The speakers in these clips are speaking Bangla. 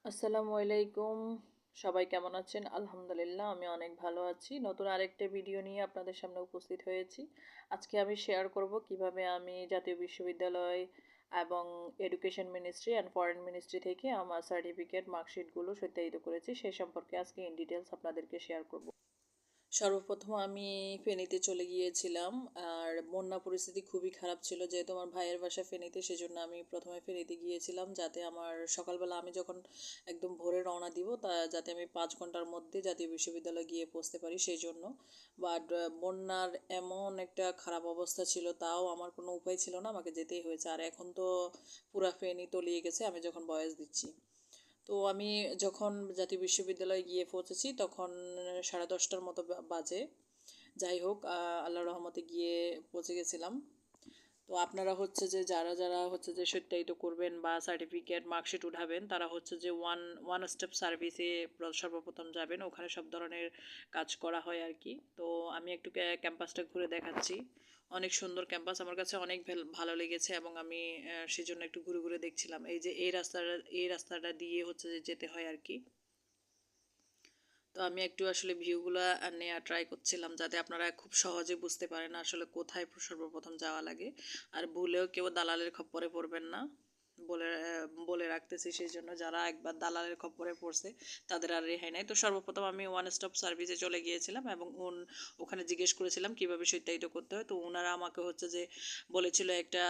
আসসালামু আলাইকুম। সবাই কেমন আছেন? আলহামদুলিল্লাহ আমি অনেক ভালো আছি। নতুন আরেকটা ভিডিও নিয়ে আপনাদের সামনে উপস্থিত হয়েছি। আজকে আমি শেয়ার করব কিভাবে আমি জাতীয় বিশ্ববিদ্যালয় এবং education ministry and foreign ministry থেকে আমার সার্টিফিকেট মার্কশিটগুলো সত্যায়িত করেছি। সে সম্পর্কে আজকে ইন ডিটেইলস আপনাদেরকে শেয়ার করব। সর্বপ্রথম আমি ফেনীতে চলে গিয়েছিলাম। আর বন্যা পরিস্থিতি খুবই খারাপ ছিল, যেহেতু আমার ভাইয়ের বাসা ফেনীতে, সেজন্য আমি প্রথমে ফেনীতে গিয়েছিলাম, যাতে আমার সকালবেলা আমি যখন একদম ভোরে রওনা দিব তা যাতে আমি 5 ঘন্টার মধ্যে জাতীয় বিশ্ববিদ্যালয়ে গিয়ে পৌঁছতে পারি সেই জন্য। বাট বন্যার এমন একটা খারাপ অবস্থা ছিল, তাও আমার কোনো উপায় ছিল না, আমাকে যেতেই হয়েছে। আর এখন তো পুরা ফেনী তলিয়ে গেছে আমি যখন ভয়েস দিচ্ছি। তো আমি যখন জাতীয় বিশ্ববিদ্যালয়ে গিয়ে পৌঁছেছি তখন 10:30টার মতো বাজে। যাই হোক, আল্লাহর রহমতে গিয়ে পৌঁছে গেছিলাম। তো আপনারা হচ্ছে যে যারা যারা হচ্ছে যে সত্যায়িত করবেন বা সার্টিফিকেট মার্কশিট উঠাবেন, তারা হচ্ছে যে ওয়ান ওয়ান স্টেপ সার্ভিসে সর্বপ্রথম যাবেন। ওখানে সব ধরনের কাজ করা হয় আর কি। তো আমি একটু ক্যাম্পাসটা ঘুরে দেখাচ্ছি। অনেক সুন্দর ক্যাম্পাস, আমার কাছে অনেক ভালো লেগেছে এবং আমি সেজন্য একটু ঘুরে ঘুরে দেখছিলাম। এই যে এই রাস্তাটা দিয়ে হচ্ছে যে যেতে হয় আর কি। তো আমি একটু আসলে ভিউগুলো নেওয়া ট্রাই করছিলাম, যাতে আপনারা খুব সহজে বুঝতে পারেন আসলে কোথায় সর্বপ্রথম যাওয়া লাগে। আর ভুলেও কেউ দালালের খপ্পরে পড়বেন না, বলে রাখতেছি। সেই জন্য যারা একবার দালালের খপ্পরে পড়ছে তাদের আর রেহাই নাই। তো সর্বপ্রথম আমি ওয়ান স্টপ সার্ভিসে চলে গিয়েছিলাম এবং ওখানে জিজ্ঞেস করেছিলাম কিভাবে সত্যায়িত করতে হয়। তো ওনারা আমাকে হচ্ছে যে বলেছিল একটা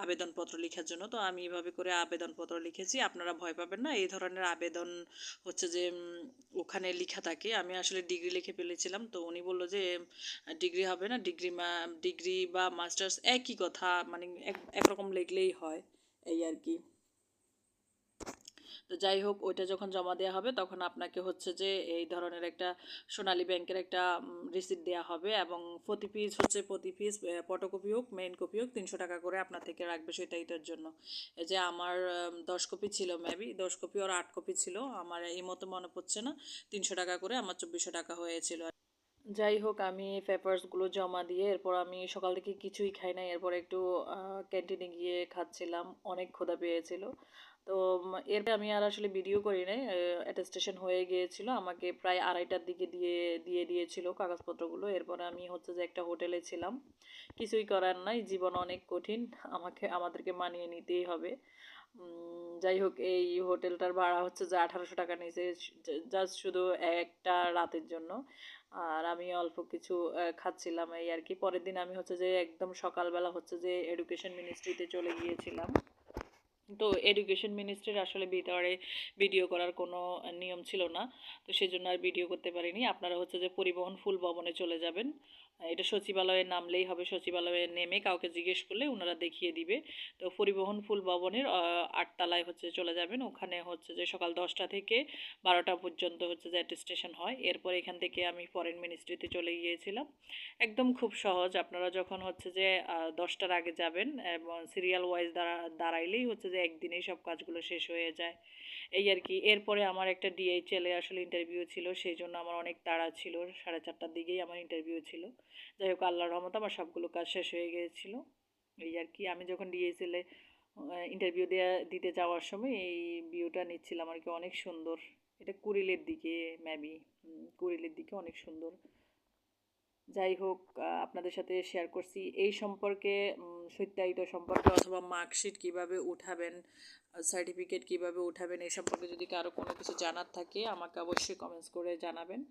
আবেদনপত্র লেখার জন্য। তো আমি এভাবে করে আবেদনপত্র লিখেছি। আপনারা ভয় পাবেন না, এই ধরনের আবেদন হচ্ছে যে ওখানে লেখা থাকে। আমি আসলে ডিগ্রি লিখে ফেলেছিলাম। তো উনি বললো যে ডিগ্রি হবে না, ডিগ্রি বা মাস্টার্স একই কথা, মানে একরকম লিখলেই হয়, এই আর কি। তো যাই হোক, ওইটা যখন জমা দেওয়া হবে তখন আপনাকে হচ্ছে যে এই ধরনের একটা সোনালী ব্যাংকের একটা রিসিপ্ট দেওয়া হবে এবং প্রতি পিস ফটোকপি হোক মেইন কপি হোক 300 টাকা করে আপনার থেকে রাখবে সেটাইটার জন্য। এই যে আমার 10 কপি ছিল, মেবি 10 কপি আর 8 কপি ছিল, আমার এই মতো মনে পড়ছে না। 300 টাকা করে আমার 2400 টাকা হয়েছিল। যাই হোক, আমি পেপারসগুলো জমা দিয়ে এরপর আমি সকাল থেকে কিছুই খাই নাই। এরপর একটু ক্যান্টিনে গিয়ে খাচ্ছিলাম, অনেক ক্ষুধা পেয়েছিল। তো এরপরে আমি আর আসলে ভিডিও করি নাই। অ্যাটেস্টেশন হয়ে গিয়েছিল, আমাকে প্রায় 2:30টার দিকে দিয়ে দিয়েছিল কাগজপত্রগুলো। এরপরে আমি হচ্ছে যে একটা হোটেলে ছিলাম। কিছুই করার নাই, জীবন অনেক কঠিন, আমাদেরকে মানিয়ে নিতেই হবে। যাই হোক, এই হোটেলটার ভাড়া হচ্ছে যে 1800 টাকা নিয়েছে, জাস্ট শুধু একটা রাতের জন্য। আর আমি অল্প কিছু খাচ্ছিলাম, এই আর কি। পরের দিন আমি হচ্ছে যে একদম সকালবেলা হচ্ছে যে এডুকেশন মিনিস্ট্রিতে চলে গিয়েছিলাম। তো এডুকেশন মিনিস্ট্রির আসলে ভিতরে ভিডিও করার কোনো নিয়ম ছিল না, তো সেজন্য আর ভিডিও করতে পারিনি। আপনারা হচ্ছে যে পরিবহন ফুল ভবনে চলে যাবেন। এটা সচিবালয়ে নামলেই হবে, সচিবালয়ে নেমে কাউকে জিজ্ঞেস করলে ওনারা দেখিয়ে দিবে। তো পরিবহন ফুল ভবনের 8 তলায় হচ্ছে চলে যাবেন। ওখানে হচ্ছে যে সকাল 10টা থেকে 12টা পর্যন্ত হচ্ছে যে অ্যাটেস্টেশন হয়। এরপর এখান থেকে আমি ফরেন মিনিস্ট্রিতে চলে গিয়েছিলাম। একদম খুব সহজ। আপনারা যখন হচ্ছে যে 10টার আগে যাবেন এবং সিরিয়াল ওয়াইজ দাঁড়াইলেই হচ্ছে যে একদিনেই সব কাজগুলো শেষ হয়ে যায়, এই আর কি। এরপরে আমার একটা ডিএইচএল এ আসলে ইন্টারভিউ ছিল, সেই জন্য আমার অনেক তাড়া ছিল। 4:30টার দিকেই আমার ইন্টারভিউ ছিল। যাই হোক, আল্লাহর রহমতে আমার সবগুলো কাজ শেষ হয়ে গিয়েছিল, এই আর কি। আমি যখন ডিএইচএল এ ইন্টারভিউ দিতে যাওয়ার সময় এই ভিউটা নিচ্ছিলাম আর কি, অনেক সুন্দর। এটা কুড়িলের দিকে, মেবি কুড়িলের দিকে, অনেক সুন্দর। যাই হোক, আপনাদের সাথে শেয়ার করছি এই সম্পর্কে, সত্যায়িত সম্পর্কে অথবা মার্কশিট কিভাবে উঠাবেন, সার্টিফিকেট কিভাবে উঠাবেন, এই সম্পর্কে যদি কারো কোনো কিছু জানার থাকে আমাকে অবশ্যই কমেন্টস করে জানাবেন।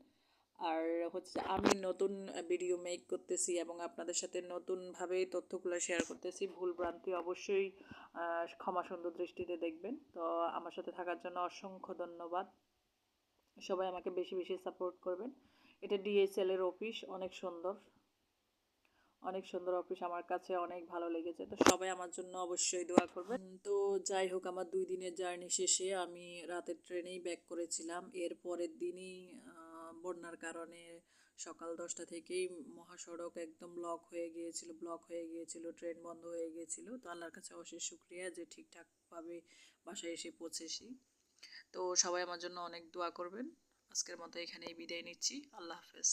আর হচ্ছে আমি নতুন ভিডিও মেক করতেছি এবং আপনাদের সাথে নতুনভাবে তথ্যগুলো শেয়ার করতেছি। ভুল ভ্রান্তি অবশ্যই ক্ষমা সুন্দর দৃষ্টিতে দেখবেন। তো আমার সাথে থাকার জন্য অসংখ্য ধন্যবাদ। সবাই আমাকে বেশি বেশি সাপোর্ট করবেন। এটা ডিএসএল এর অফিস, অনেক সুন্দর, অনেক সুন্দর অফিস, আমার কাছে অনেক ভালো লেগেছে। তো সবাই আমার জন্য অবশ্যই দোয়া করবেন। তো যাই হোক, আমার 2 দিনের জার্নি শেষে আমি রাতের ট্রেনেই ব্যাক করেছিলাম। এর পরের দিনই বন্যার কারণে সকাল 10টা থেকেই মহাসড়ক একদম ব্লক হয়ে গিয়েছিল, ট্রেন বন্ধ হয়ে গিয়েছিল। তো আল্লাহর কাছে অশেষ শুক্রিয়া যে ঠিকঠাকভাবে বাসায় এসে পৌঁছেছি। তো সবাই আমার জন্য অনেক দোয়া করবেন। আজকের মতো এখানেই বিদায় নিচ্ছি। আল্লাহ হাফেজ।